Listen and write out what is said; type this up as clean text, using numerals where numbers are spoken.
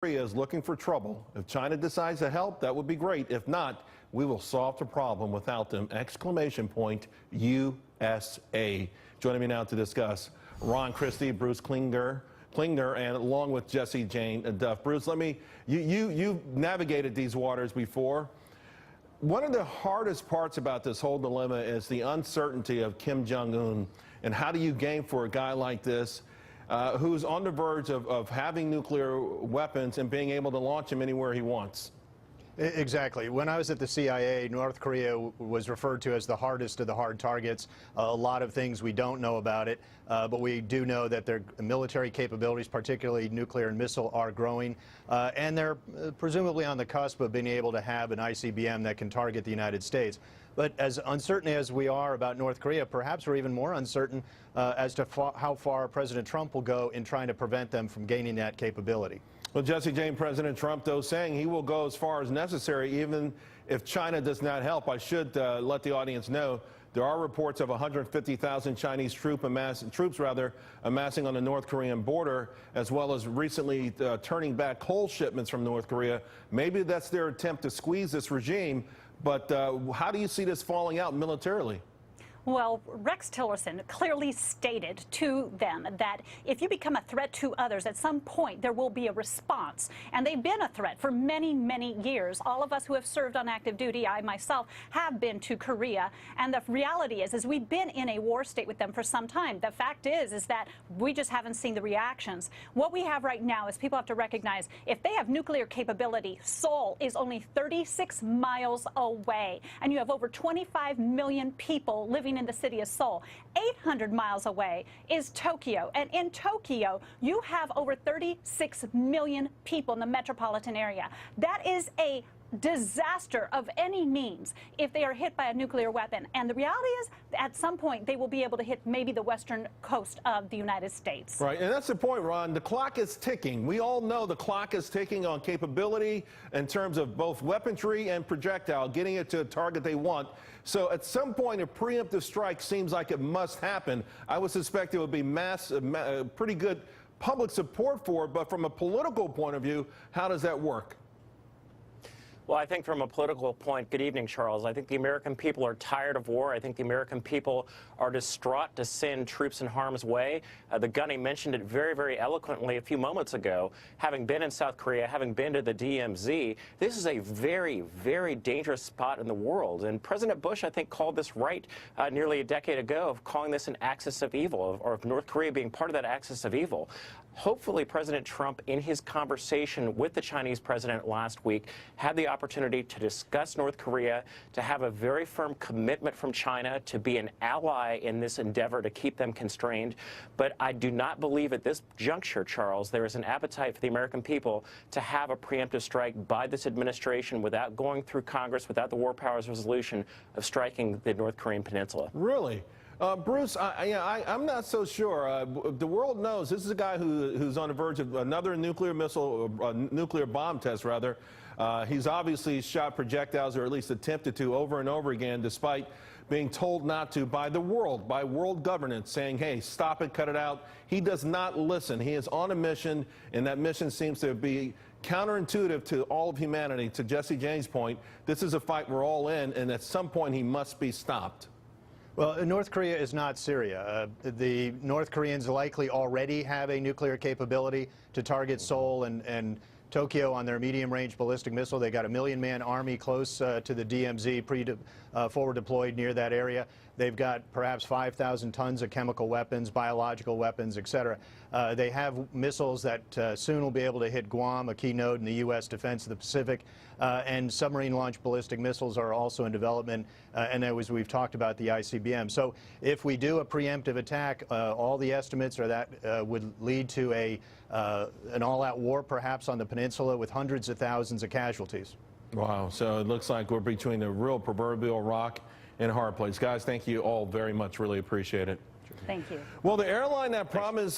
Korea is looking for trouble. If China decides to help, that would be great. If not, we will solve the problem without them. Exclamation point, USA. Joining me now to discuss, Ron Christie, Bruce Klingner, and along with Jesse Jane Duff. Bruce, you've navigated these waters before. One of the hardest parts about this whole dilemma is the uncertainty of Kim Jong-un. And how do you game for a guy like this who's on the verge of having nuclear weapons and being able to launch them anywhere he wants? Exactly. When I was at the CIA, North Korea was referred to as the hardest of the hard targets. A lot of things we don't know about it, but we do know that their military capabilities, particularly nuclear and missile, are growing, and they're presumably on the cusp of being able to have an ICBM that can target the United States. But as uncertain as we are about North Korea, perhaps we're even more uncertain as to how far President Trump will go in trying to prevent them from gaining that capability. Well, Jesse Jane, President Trump, though, saying he will go as far as necessary, even if China does not help. I should let the audience know there are reports of 150,000 Chinese troops amassing on the North Korean border, as well as recently turning back coal shipments from North Korea. Maybe that's their attempt to squeeze this regime, but how do you see this falling out militarily? Well, Rex Tillerson clearly stated to them that if you become a threat to others, at some point there will be a response. And they've been a threat for many, many years. All of us who have served on active duty, I myself, have been to Korea. And the reality is we've been in a war state with them for some time. The fact is that we just haven't seen the reactions. What we have right now is people have to recognize if they have nuclear capability, Seoul is only 36 miles away. And you have over 25 million people living in the city of Seoul. 800 miles away is Tokyo, and in Tokyo you have over 36 million people in the metropolitan area. That is a disaster of any means if they are hit by a nuclear weapon. And the reality is, at some point, they will be able to hit maybe the western coast of the United States. Right, and that's the point, Ron. The clock is ticking. We all know the clock is ticking on capability in terms of both weaponry and projectile, getting it to a target they want. So at some point, a preemptive strike seems like it must happen. I would suspect it would be pretty good public support for it, but from a political point of view, how does that work? Well, I think from a political point, good evening, Charles. I think the American people are tired of war. I think the American people are distraught to send troops in harm's way. The Gunny mentioned it very, very eloquently a few moments ago. Having been in South Korea, having been to the DMZ, this is a very, very dangerous spot in the world. And President Bush, I think, called this right nearly a decade ago, of calling this an axis of evil, or of North Korea being part of that axis of evil. Hopefully, President Trump, in his conversation with the Chinese president last week, had the opportunity to discuss North Korea, to have a very firm commitment from China to be an ally in this endeavor to keep them constrained. But I do not believe at this juncture, Charles, there is an appetite for the American people to have a preemptive strike by this administration without going through Congress, without the War Powers Resolution of striking the North Korean peninsula. Really? Bruce, I'm not so sure. The world knows this is a guy who's on the verge of another nuclear nuclear bomb test, rather. He's obviously shot projectiles, or at least attempted to, over and over again, despite being told not to by the world, by world governance, saying, hey, stop it, cut it out. He does not listen. He is on a mission, and that mission seems to be counterintuitive to all of humanity. To Jesse Jane's point, this is a fight we're all in, and at some point he must be stopped. Well, North Korea is not Syria. The North Koreans likely already have a nuclear capability to target Seoul and Tokyo on their medium-range ballistic missile. They got a million-man army close to the DMZ, forward deployed near that area. They've got perhaps 5,000 tons of chemical weapons, biological weapons, etc. They have missiles that soon will be able to hit Guam, a key node in the U.S. defense of the Pacific, and submarine-launched ballistic missiles are also in development, and as we've talked about, the ICBM. So if we do a preemptive attack, all the estimates are that would lead to an all-out war, perhaps on the peninsula, with hundreds of thousands of casualties. Wow. So it looks like we're between a real proverbial rock and a hard place. Guys, thank you all very much. Really appreciate it. Thank you. Well, the airline that promised